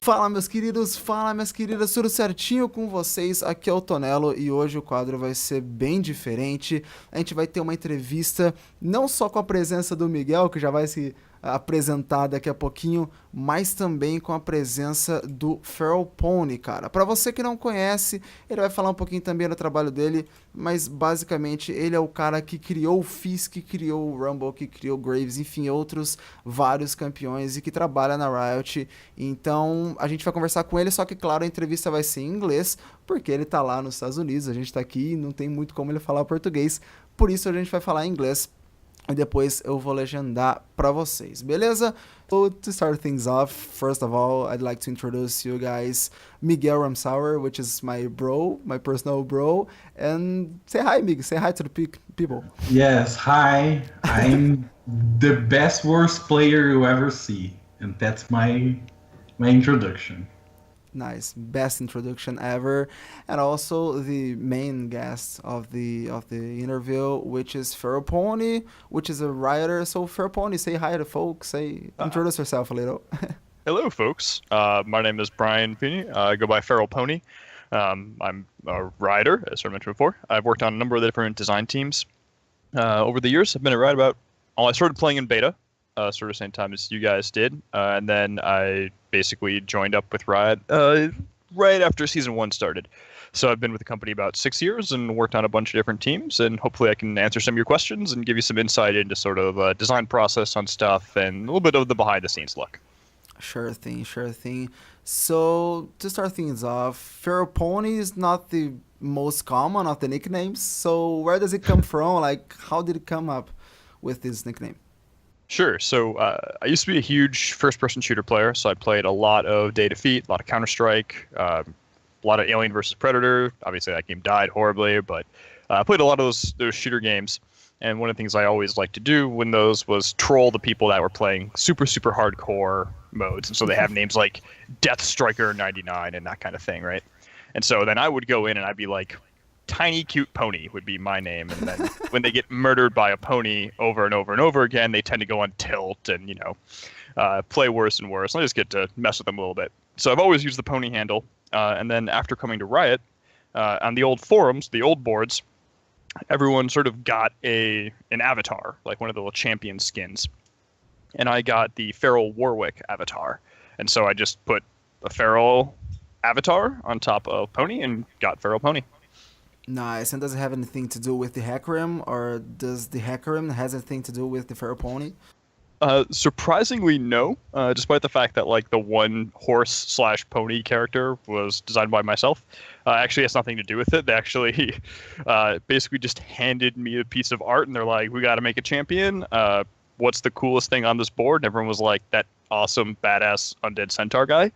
Fala, meus queridos, fala, minhas queridas, tudo certinho com vocês? Aqui é o Tonello e hoje o quadro vai ser bem diferente. A gente vai ter uma entrevista não só com a presença do Miguel, que já vai se apresentar daqui a pouquinho, mas também com a presença do FeralPony, cara. Pra você que não conhece, ele vai falar um pouquinho também do trabalho dele, mas basicamente ele é o cara que criou o Fizz, que criou o Rumble, que criou o Graves, enfim, outros vários campeões e que trabalha na Riot. Então a gente vai conversar com ele, só que claro, a entrevista vai ser em inglês, porque ele tá lá nos Estados Unidos, a gente tá aqui e não tem muito como ele falar português, por isso a gente vai falar em inglês. E depois eu vou legendar pra vocês, beleza? So, to start things off, first of all, I'd like to introduce you guys Miguel Ramsauer, which is my bro, my personal bro. And say hi, Miguel. Say hi to the people. Yes, hi. I'm the best worst player you ever see. And that's my introduction. Nice, best introduction ever, and also the main guest of the interview, which is FeralPony, which is a writer. So FeralPony, say hi to folks. Introduce yourself a little. Hello, folks. My name is Brian Feeney. I go by FeralPony. I'm a writer, as I mentioned before. I've worked on a number of the different design teams over the years. I've been a writer about. I started playing in beta. Sort of same time as you guys did, and then I basically joined up with Riot right after Season 1 started. So I've been with the company about 6 years and worked on a bunch of different teams, and hopefully I can answer some of your questions and give you some insight into sort of design process on stuff and a little bit of the behind-the-scenes look. Sure thing, sure thing. So to start things off, FeralPony is not the most common of the nicknames, so where does it come from? Like, how did it come up with this nickname? Sure. So I used to be a huge first-person shooter player, so I played a lot of Day Defeat, a lot of Counter-Strike, a lot of Alien vs. Predator. Obviously, that game died horribly, but I played a lot of those shooter games. And one of the things I always liked to do when those was troll the people that were playing super, super hardcore modes. And so they have names like Death Striker 99 and that kind of thing, right? And so then I would go in and I'd be like, Tiny Cute Pony would be my name, and then when they get murdered by a pony over and over and over again, they tend to go on tilt and, play worse and worse. And I just get to mess with them a little bit. So I've always used the pony handle, and then after coming to Riot, on the old forums, the old boards, everyone sort of got an avatar, like one of the little champion skins. And I got the Feral Warwick avatar. And so I just put a Feral avatar on top of Pony and got FeralPony. Nice. And does it have anything to do with the Hecarim, or does the Hecarim has anything to do with the FeralPony? Surprisingly, no. Despite the fact that like the one horse/pony character was designed by myself, actually has nothing to do with it. They actually basically just handed me a piece of art, and they're like, "We got to make a champion. What's the coolest thing on this board?" And everyone was like, "That awesome, badass undead centaur guy,"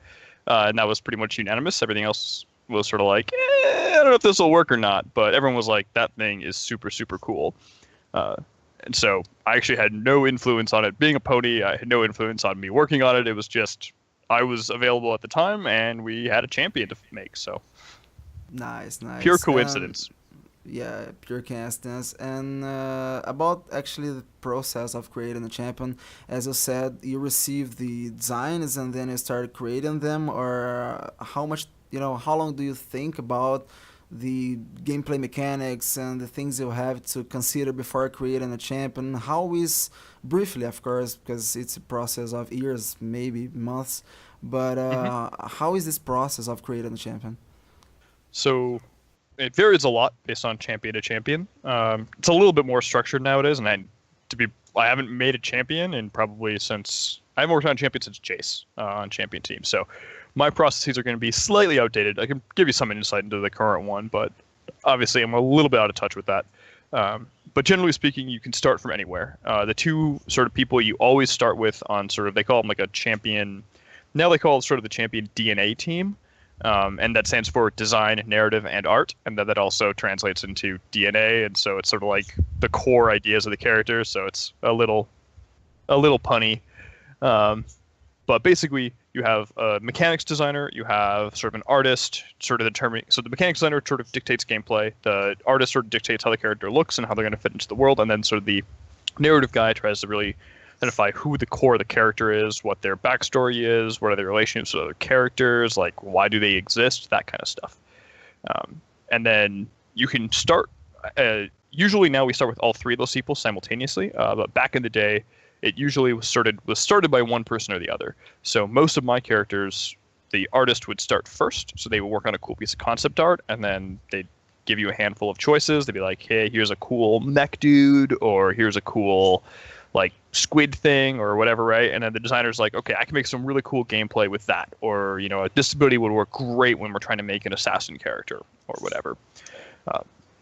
and that was pretty much unanimous. Everything else was sort of like, I don't know if this will work or not, but everyone was like, that thing is super, super cool. And so I actually had no influence on it being a pony. I had no influence on me working on it. It was just, I was available at the time and we had a champion to make. So nice. Pure coincidence. Yeah, pure coincidence. And about actually the process of creating a champion, as you said, you received the designs and then you started creating them, or how long do you think about the gameplay mechanics and the things you have to consider before creating a champion? How is, briefly of course, because it's a process of years, maybe months, but how is this process of creating a champion? So it varies a lot based on champion to champion. It's a little bit more structured nowadays, and I haven't made a champion in probably I haven't worked on a champion since Jace on champion team. So my processes are going to be slightly outdated. I can give you some insight into the current one, but obviously I'm a little bit out of touch with that. But generally speaking, you can start from anywhere. The two sort of people you always start with on sort of, they call them like a champion, now they call it sort of the champion DNA team. And that stands for design, narrative, and art. And that also translates into DNA. And so it's sort of like the core ideas of the character. So it's a little punny. But basically, you have a mechanics designer, you have sort of an artist, sort of determining. So the mechanics designer sort of dictates gameplay. The artist sort of dictates how the character looks and how they're going to fit into the world. And then sort of the narrative guy tries to really identify who the core of the character is, what their backstory is, what are their relationships with other characters, like why do they exist, that kind of stuff. And then you can start. Usually now we start with all three of those people simultaneously, but back in the day, it usually was started by one person or the other. So most of my characters, the artist would start first, so they would work on a cool piece of concept art, and then they'd give you a handful of choices. They'd be like, hey, here's a cool mech dude, or here's a cool like squid thing or whatever, right? And then the designer's like, okay, I can make some really cool gameplay with that. Or, you know, a disability would work great when we're trying to make an assassin character or whatever.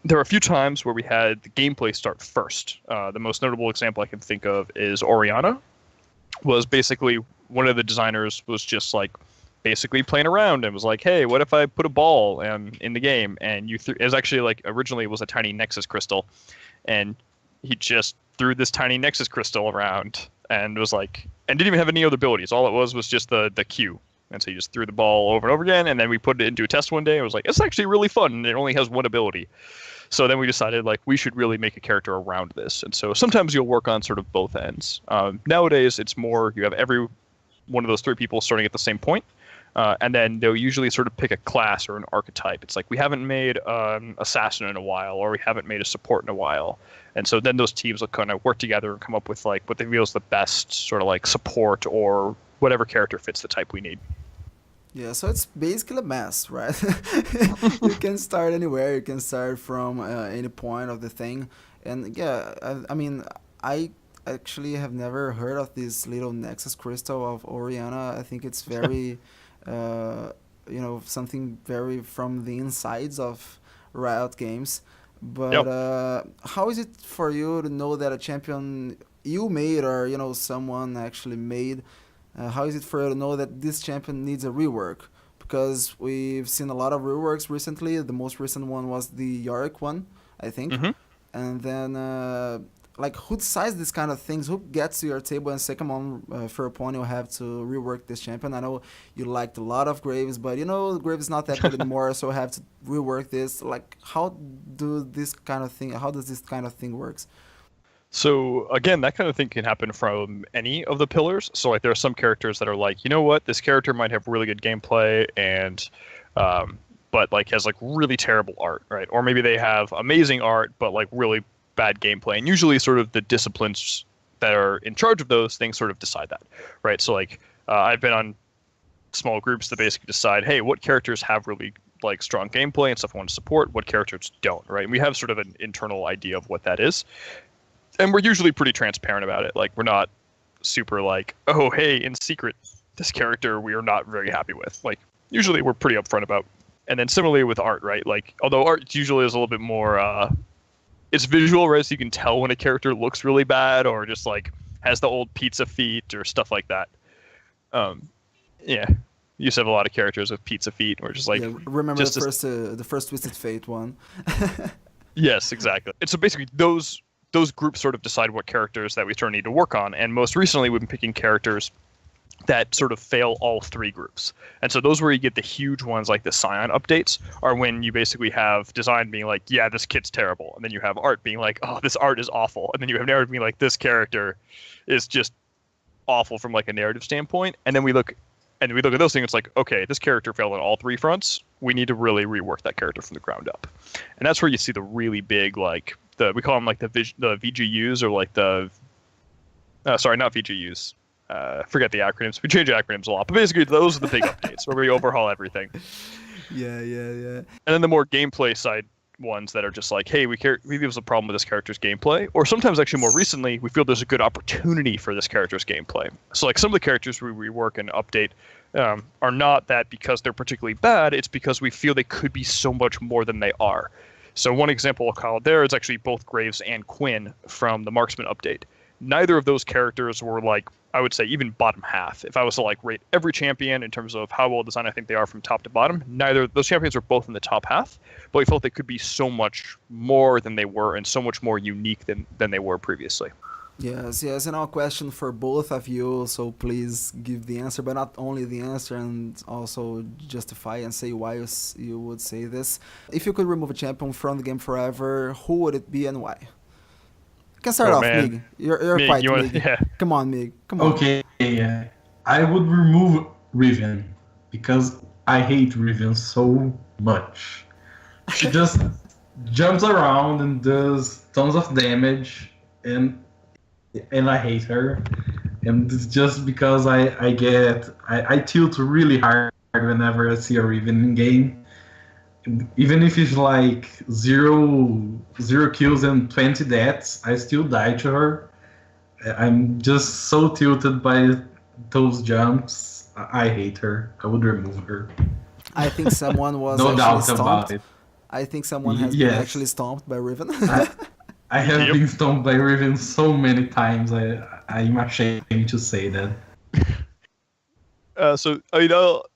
There are a few times where we had the gameplay start first. The most notable example I can think of is Oriana. Was basically one of the designers was just like basically playing around and was like, hey, what if I put a ball in the game? And it was actually like originally it was a tiny Nexus crystal, and he just threw this tiny Nexus crystal around and was like, and didn't even have any other abilities. All it was just the Q. And so he just threw the ball over and over again, and then we put it into a test one day, and it was like, it's actually really fun, and it only has one ability. So then we decided, like, we should really make a character around this. And so sometimes you'll work on sort of both ends. Nowadays, it's more, you have every one of those three people starting at the same point, and then they'll usually sort of pick a class or an archetype. It's like, we haven't made an assassin in a while, or we haven't made a support in a while. And so then those teams will kind of work together and come up with, like, what they feel is the best sort of, like, support or whatever character fits the type we need. Yeah, so it's basically a mess, right? You can start anywhere. You can start from any point of the thing. And yeah, I mean, I actually have never heard of this little Nexus crystal of Oriana. I think it's very, something very from the insides of Riot Games. But Yep. How is it for you to know that a champion you made or, someone actually made, how is it for you to know that this champion needs a rework? Because we've seen a lot of reworks recently. The most recent one was the Yorick one, I think. Mm-hmm. And then, who decides these kind of things? Who gets to your table and say, come on, FeralPony, you have to rework this champion? I know you liked a lot of Graves, but, Graves is not that good anymore, so I have to rework this. Like, how does this kind of thing works? So again, that kind of thing can happen from any of the pillars. So like there are some characters that are like, you know what, this character might have really good gameplay and but like has like really terrible art, right? Or maybe they have amazing art but like really bad gameplay. And usually sort of the disciplines that are in charge of those things sort of decide that, right? So like I've been on small groups that basically decide, hey, what characters have really like strong gameplay and stuff I want to support, what characters don't, right? And we have sort of an internal idea of what that is. And we're usually pretty transparent about it. Like, we're not super like, oh, hey, in secret, this character we are not very happy with. Like, usually we're pretty upfront about. And then similarly with art, right? Like, although art usually is a little bit more, it's visual, right? So you can tell when a character looks really bad or just like has the old pizza feet or stuff like that. Yeah. You used to have a lot of characters with pizza feet or just like. Yeah, remember the first Twisted Fate one. Yes, exactly. And so basically those groups sort of decide what characters that we sort of need to work on. And most recently, we've been picking characters that sort of fail all three groups. And so those where you get the huge ones like the Scion updates are when you basically have design being like, yeah, this kit's terrible. And then you have art being like, oh, this art is awful. And then you have narrative being like, this character is just awful from like a narrative standpoint. And then we look at those things, it's like, okay, this character failed on all three fronts. We need to really rework that character from the ground up. And that's where you see the really big, like, we call them like the VGUs or like not VGUs. Forget the acronyms. We change acronyms a lot, but basically those are the big updates where we overhaul everything. Yeah. And then the more gameplay side ones that are just like, hey, we feel there's a problem with this character's gameplay, or sometimes actually more recently, we feel there's a good opportunity for this character's gameplay. So like some of the characters we rework and update are not that because they're particularly bad. It's because we feel they could be so much more than they are. So one example I'll call there is actually both Graves and Quinn from the Marksman update. Neither of those characters were like, I would say, even bottom half. If I was to like rate every champion in terms of how well designed I think they are from top to bottom, neither those champions were both in the top half, but we felt they could be so much more than they were and so much more unique than they were previously. Yes, and our question for both of you, so please give the answer, but not only the answer, and also justify and say why you would say this. If you could remove a champion from the game forever, who would it be and why? can start off, man. Mig. You're Mig, quiet, you want- Mig. yeah. Come on, Mig. Come on. Okay, I would remove Riven because I hate Riven so much. She just jumps around and does tons of damage, and I hate her. And it's just because I tilt really hard whenever I see a Riven in game. Even if it's like zero kills and 20 deaths, I still die to her. I'm just so tilted by those jumps. I hate her. I would remove her. I think someone was No actually doubt stomped. about it. I think someone has been Yes. actually stomped by Riven. I have Yep. been stomped by Riven so many times. I'm ashamed to say that. So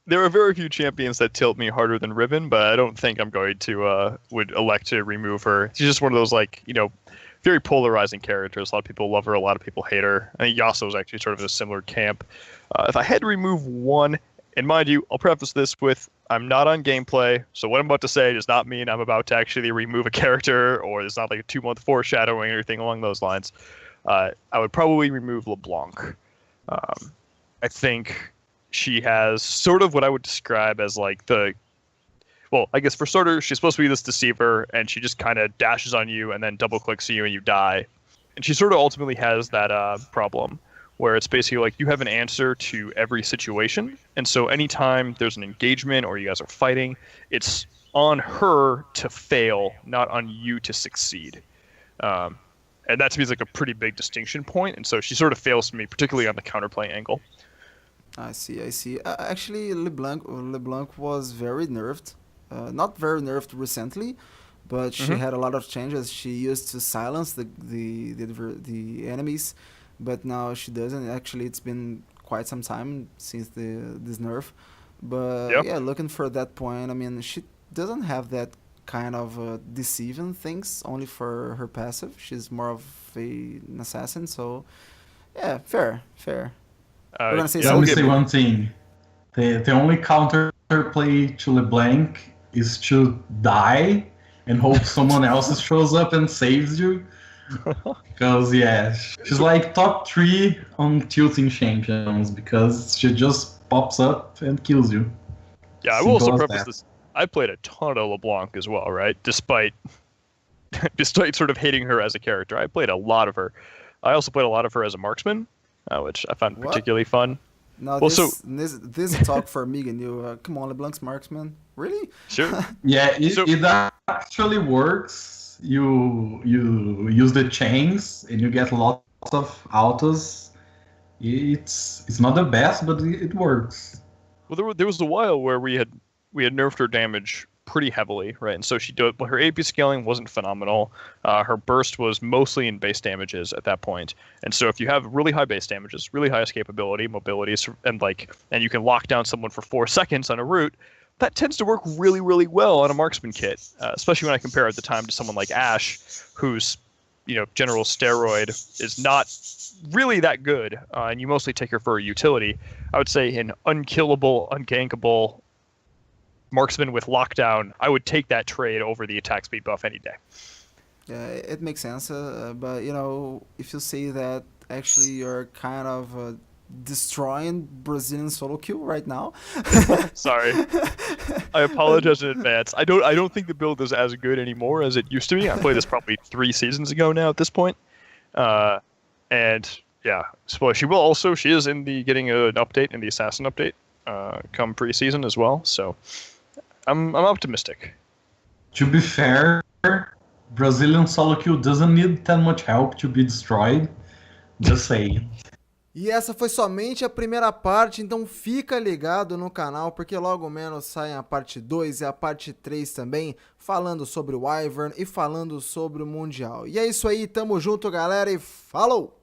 there are very few champions that tilt me harder than Riven, but I don't think I'm going to would elect to remove her. She's just one of those very polarizing characters. A lot of people love her, a lot of people hate her. I think Yasuo's actually sort of in a similar camp. If I had to remove one, and mind you, I'll preface this with I'm not on gameplay, so what I'm about to say does not mean I'm about to actually remove a character, or it's not like a 2-month foreshadowing or anything along those lines. I would probably remove LeBlanc. I think she has sort of what I would describe as I guess for starters, she's supposed to be this deceiver, and she just kind of dashes on you and then double clicks you and you die. And she sort of ultimately has that problem where it's basically like you have an answer to every situation. And so anytime there's an engagement or you guys are fighting, it's on her to fail, not on you to succeed. And that to me is like a pretty big distinction point. And so she sort of fails to me, particularly on the counterplay angle. I see. Actually, LeBlanc was very nerfed. Not very nerfed recently, but she had a lot of changes. She used to silence the enemies, but now she doesn't. Actually, it's been quite some time since this nerf. But yeah, looking for that point, I mean, she doesn't have that kind of deceiving things only for her passive. She's more of an assassin, so yeah, fair. We're gonna say Let me say one thing. The only counterplay to LeBlanc is to die and hope someone else shows up and saves you. Because, yeah, she's like top 3 on tilting champions because she just pops up and kills you. Yeah, I will also preface this. I played a ton of LeBlanc as well, right? Despite sort of hating her as a character. I played a lot of her. I also played a lot of her as a marksman, which I found particularly fun. No, well, this is a talk for Mig and you. Come on, LeBlanc's marksman. Really? Sure. Yeah, it actually works. You use the chains and you get lots of autos. It's not the best, but it works. Well, there was a while where we had nerfed her damage pretty heavily, right? And so her AP scaling wasn't phenomenal. Her burst was mostly in base damages at that point. And so if you have really high base damages, really high escapability, mobility, and you can lock down someone for 4 seconds on a route, that tends to work really, really well on a marksman kit, especially when I compare at the time to someone like Ashe, whose general steroid is not really that good, and you mostly take her for a utility. I would say an unkillable, ungankable marksman with lockdown, I would take that trade over the attack speed buff any day. Yeah, it makes sense, but if you say that, actually you're kind of destroying Brazilian solo queue right now. Sorry, I apologize in advance. I don't think the build is as good anymore as it used to be. I played this probably 3 seasons ago now at this point, and yeah, so she is getting an update in the assassin update come pre-season as well. So I'm optimistic. To be fair, Brazilian solo queue doesn't need that much help to be destroyed. Just saying. E essa foi somente a primeira parte, então fica ligado no canal, porque logo menos sai a parte 2 e a parte 3 também, falando sobre o Wyvern e falando sobre o Mundial. E é isso aí, tamo junto, galera, e falou!